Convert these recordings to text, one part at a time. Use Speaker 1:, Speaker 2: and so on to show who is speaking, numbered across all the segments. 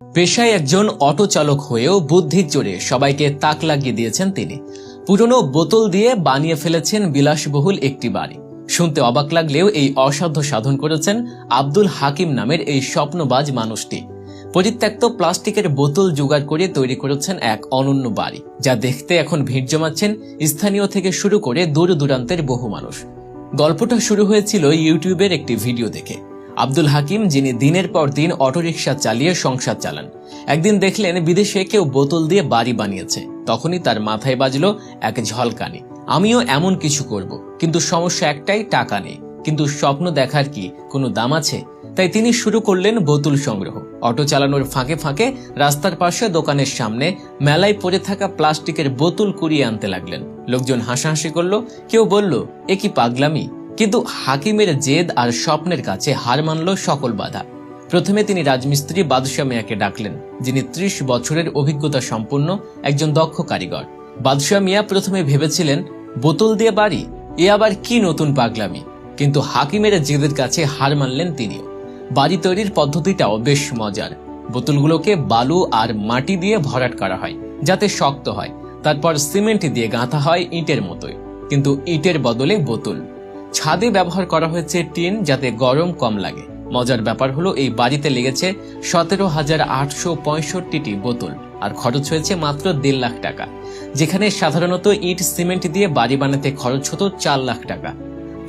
Speaker 1: পেশায় একজন অটো চালক হয়েও বুদ্ধির জোরে সবাইকে তাক লাগিয়ে দিয়েছেন তিনি। পুরনো বোতল দিয়ে বানিয়ে ফেলেছেন বিলাসবহুল একটি বাড়ি। শুনতে অবাক লাগলেও এই অসাধ্য সাধন করেছেন আব্দুল হাকিম নামের এই স্বপ্নবাজ মানুষটি। পরিত্যক্ত প্লাস্টিকের বোতল জোগাড় করে তৈরি করেছেন এক অনন্য বাড়ি, যা দেখতে এখন ভিড় জমাচ্ছেন স্থানীয় থেকে শুরু করে দূর দূরান্তের বহু মানুষ। গল্পটা শুরু হয়েছিল ইউটিউবের একটি ভিডিও দেখে। আব্দুল হাকিম, যিনি দিনের পর দিন অটোরিকশা চালিয়ে সংসার চালান, একদিন দেখলেন বিদেশে কেউ বোতল দিয়ে বাড়ি বানিয়েছে। তখনই তার মাথায় বাজলো এক ঝলকানি, আমিও এমন কিছু করব, কিন্তু সমস্যা একটাই, টাকা নেই। কিন্তু স্বপ্ন দেখার কি কোনো দাম আছে? তাই তিনি শুরু করলেন বোতল সংগ্রহ। অটো চালানোর ফাঁকে ফাঁকে রাস্তার পাশে দোকানের সামনে মেলায় পড়ে থাকা প্লাস্টিকের বোতল কুড়িয়ে আনতে লাগলেন। লোকজন হাসাহাসি করলো, কেউ বলল এ কি পাগলামি। কিন্তু হাকিমের জেদ আর স্বপ্নের কাছে হার মানল সকল বাধা। প্রথমে তিনি রাজমিস্ত্রি বাদশাহ মিয়াকে ডাকলেন, যিনি 30 বছরের অভিজ্ঞতা সম্পন্ন একজন দক্ষ কারিগর। বাদশাহ মিয়া প্রথমে ভেবেছিলেন বোতল দিয়ে বাড়ি, এ আবার কি নতুন পাগলামি। কিন্তু হাকিমের জেদের কাছে হার মানলেন তিনিও। বাড়ি তৈরির পদ্ধতিটাও বেশ মজার। বোতলগুলোকে বালু আর মাটি দিয়ে ভরাট করা হয় যাতে শক্ত হয়, তারপর সিমেন্ট দিয়ে গাঁথা হয় ইটের মতোই, কিন্তু ইটের বদলে বোতল। ছাদে ব্যবহার করা হয়েছে টিন, যাতে গরম কম লাগে। মজার ব্যাপার হলো এই বাড়িতে লেগেছে 17,865টি বোতল, আর খরচ হয়েছে মাত্র 1.5 লাখ টাকা, যেখানে সাধারণত ইট সিমেন্ট দিয়ে বাড়ি বানাতে খরচ হতো 4 লাখ টাকা।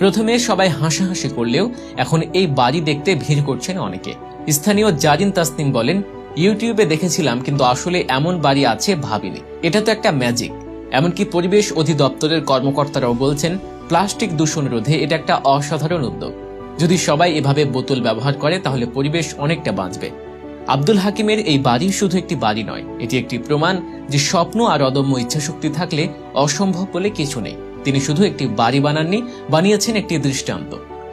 Speaker 1: প্রথমে সবাই হাসাহাসি করলেও এখন এই বাড়ি দেখতে ভিড় করছেন অনেকে। স্থানীয় জারিন তাসনিম বলেন, ইউটিউবে দেখেছিলাম, কিন্তু আসলে এমন বাড়ি আছে ভাবিনি। এটা তো একটা ম্যাজিক। এমনকি পরিবেশ অধিদপ্তরের কর্মকর্তারাও বলছেন প্লাস্টিক দূষণ রোধে এটা একটা অসাধারণ উদ্যোগ। যদি সবাই এভাবে বোতল ব্যবহার করে তাহলে পরিবেশ অনেকটা বাঁচবে। আব্দুল হাকিমের এই বাড়ি শুধু একটি বাড়ি নয়, এটি একটি প্রমাণ যে স্বপ্ন আর অদম্য ইচ্ছাশক্তি থাকলে অসম্ভব বলে কিছু নেই। তিনি শুধু একটি বাড়ি বানাননি, বানিয়েছেন একটি দৃষ্টান্ত,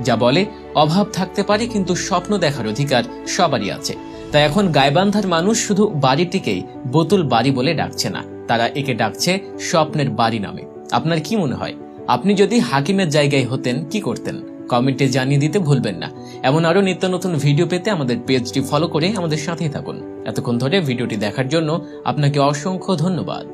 Speaker 1: যা বলে অভাব থাকতে পারে কিন্তু স্বপ্ন দেখার অধিকার সবারই আছে। তাই এখন গাইবান্ধার মানুষ শুধু বাড়িটিকেই বোতল বাড়ি বলে ডাকছে না, তারা একে ডাকছে স্বপ্নের বাড়ি নামে। আপনার কি মনে হয়, আপনি যদি হাকিমের জায়গায় হতেন কি করতেন? কমেন্টে জানিয়ে দিতে ভুলবেন না। এমন আরো নিত্য নতুন ভিডিও পেতে আমাদের পেজটি ফলো করে আমাদের সাথেই থাকুন। এতক্ষণ ধরে ভিডিওটি দেখার জন্য আপনাকে অসংখ্য ধন্যবাদ।